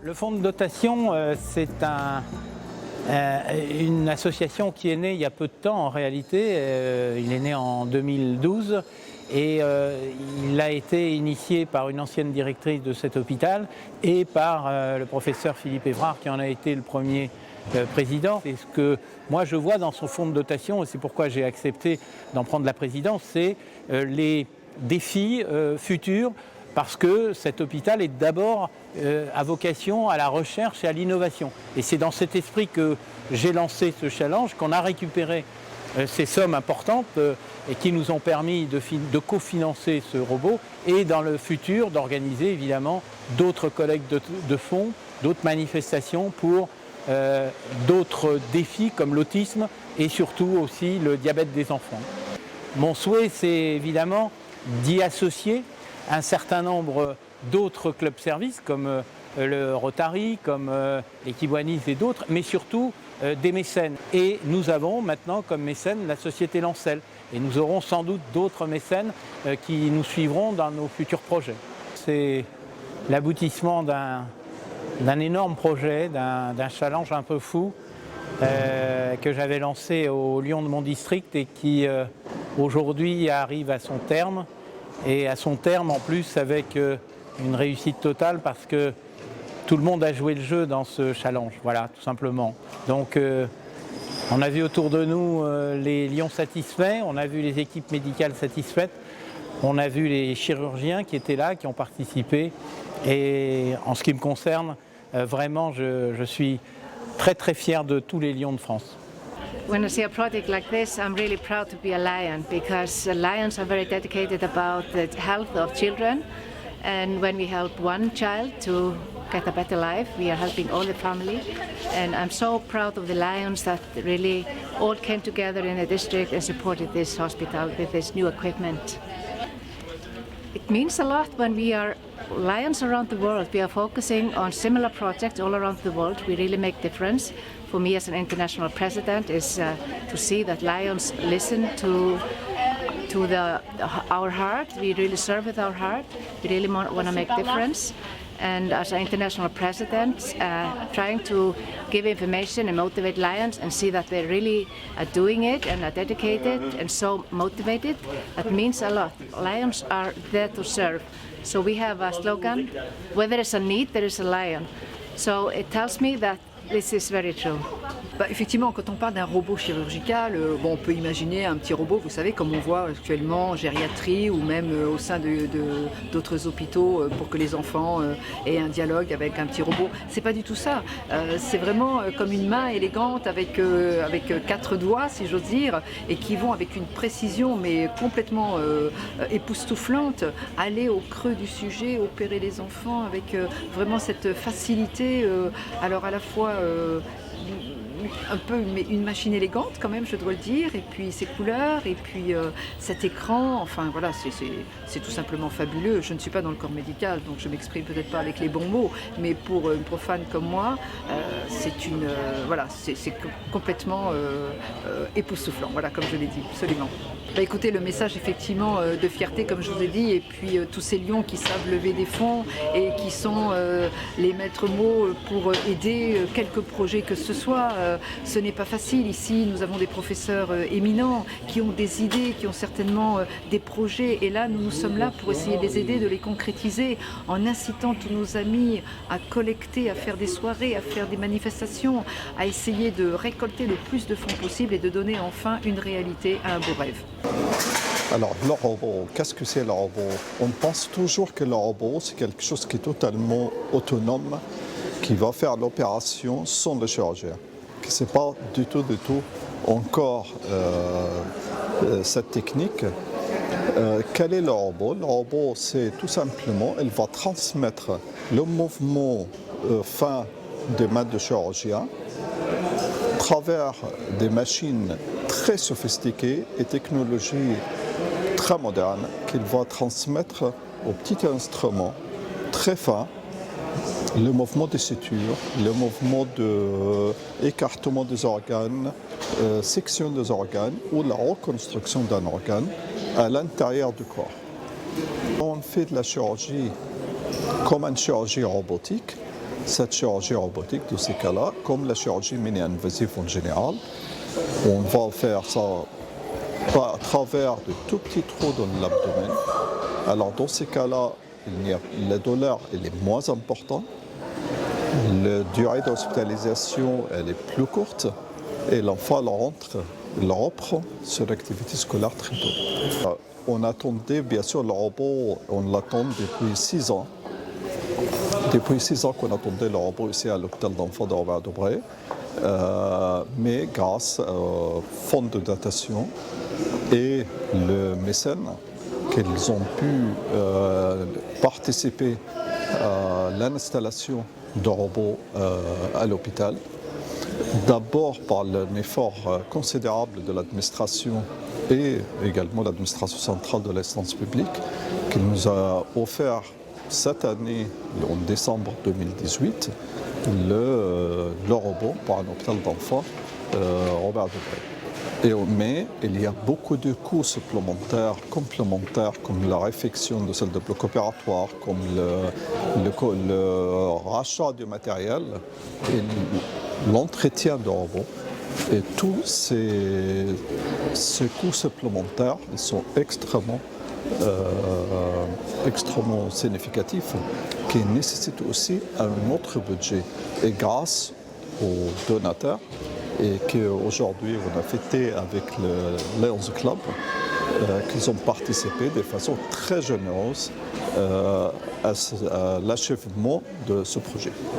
Le fonds de dotation, c'est une association qui est née il y a peu de temps en réalité. Il est né en 2012 et il a été initié par une ancienne directrice de cet hôpital et par le professeur Philippe Évrard qui en a été le premier président. Et ce que moi je vois dans son fonds de dotation, et c'est pourquoi j'ai accepté d'en prendre la présidence, c'est les défis futurs, parce que cet hôpital est d'abord à vocation à la recherche et à l'innovation. Et c'est dans cet esprit que j'ai lancé ce challenge, qu'on a récupéré ces sommes importantes et qui nous ont permis de cofinancer ce robot et dans le futur d'organiser évidemment d'autres collectes de fonds, d'autres manifestations pour d'autres défis comme l'autisme et surtout aussi le diabète des enfants. Mon souhait, c'est évidemment d'y associer un certain nombre d'autres clubs-services comme le Rotary, comme les Kiwanis et d'autres, mais surtout des mécènes. Et nous avons maintenant comme mécène la société Lancel. Et nous aurons sans doute d'autres mécènes qui nous suivront dans nos futurs projets. C'est l'aboutissement d'un énorme projet, d'un challenge un peu fou que j'avais lancé au Lion de mon district et qui aujourd'hui arrive à son terme. Et à son terme en plus avec une réussite totale parce que tout le monde a joué le jeu dans ce challenge, voilà, tout simplement. Donc on a vu autour de nous les lions satisfaits, on a vu les équipes médicales satisfaites, on a vu les chirurgiens qui étaient là, qui ont participé. Et en ce qui me concerne, vraiment je suis très très fier de tous les lions de France. When I see a project like this, I'm really proud to be a Lion because Lions are very dedicated about the health of children. And when we help one child to get a better life, we are helping all the family. And I'm so proud of the Lions that really all came together in the district and supported this hospital with this new equipment. It means a lot when we are Lions around the world. We are focusing on similar projects all around the world. We really make difference. For me as an international president is to see that Lions listen to our heart. We really serve with our heart. We really want to make difference. And as an international president, trying to give information and motivate Lions and see that they really are doing it and are dedicated and so motivated, that means a lot. Lions are there to serve. So we have a slogan, where there is a need, there is a lion. So it tells me that this is very true. Effectivement, quand on parle d'un robot chirurgical, on peut imaginer un petit robot, vous savez, comme on voit actuellement en gériatrie ou même au sein d'autres hôpitaux pour que les enfants aient un dialogue avec un petit robot. C'est pas du tout ça. C'est vraiment comme une main élégante avec 4 doigts, si j'ose dire, et qui vont avec une précision mais complètement époustouflante aller au creux du sujet, opérer les enfants avec vraiment cette facilité. Alors à la fois un peu une machine élégante quand même, je dois le dire, et puis ses couleurs, et puis cet écran, enfin voilà, c'est tout simplement fabuleux. Je ne suis pas dans le corps médical, donc je m'exprime peut-être pas avec les bons mots, mais pour une profane comme moi, c'est complètement époustouflant, voilà, comme je l'ai dit, absolument. Écoutez, le message effectivement de fierté, comme je vous ai dit, et puis tous ces lions qui savent lever des fonds et qui sont les maîtres mots pour aider quelques projets que ce soit. Ce n'est pas facile. Ici, nous avons des professeurs éminents qui ont des idées, qui ont certainement des projets. Et là, nous sommes là pour essayer de les aider, de les concrétiser en incitant tous nos amis à collecter, à faire des soirées, à faire des manifestations, à essayer de récolter le plus de fonds possible et de donner enfin une réalité à un beau rêve. Alors, le robot, qu'est-ce que c'est le robot? On pense toujours que le robot, c'est quelque chose qui est totalement autonome, qui va faire l'opération sans le chirurgien. Ce n'est pas du tout encore cette technique. Quel est le robot? Le robot, c'est tout simplement, il va transmettre le mouvement fin des mains de chirurgien à travers des machines très sophistiquées et technologies très modernes qu'il va transmettre au petit instrument très fin. Le mouvement des sutures, le mouvement d'écartement des organes, section des organes ou la reconstruction d'un organe à l'intérieur du corps. On fait de la chirurgie comme une chirurgie robotique cette chirurgie robotique dans ces cas-là, comme la chirurgie mini-invasive en général. On va faire ça à travers de tout petits trous dans l'abdomen. Alors dans ces cas-là, la douleur est moins importante, la durée d'hospitalisation elle est plus courte et l'enfant reprend son activité scolaire très tôt. On attendait bien sûr le robot, on l'attend depuis 6 ans. Depuis 6 ans qu'on attendait le robot ici à l'hôpital d'enfants de Robert Debré, mais grâce au fonds de datation et le mécène, qu'ils ont pu participer à l'installation de robots à l'hôpital. D'abord par un effort considérable de l'administration et également l'administration centrale de l'assistance publique qui nous a offert cette année, en décembre 2018, le robot pour un hôpital d'enfants Robert Debré. Mais il y a beaucoup de coûts supplémentaires, complémentaires, comme la réfection de salle de bloc opératoire, comme le rachat du matériel et l'entretien de robots. Et tous ces coûts supplémentaires ils sont extrêmement significatifs, qui nécessitent aussi un autre budget. Et grâce aux donateurs, et qu'aujourd'hui on a fêté avec le Lions Club, qu'ils ont participé de façon très généreuse à l'achèvement de ce projet.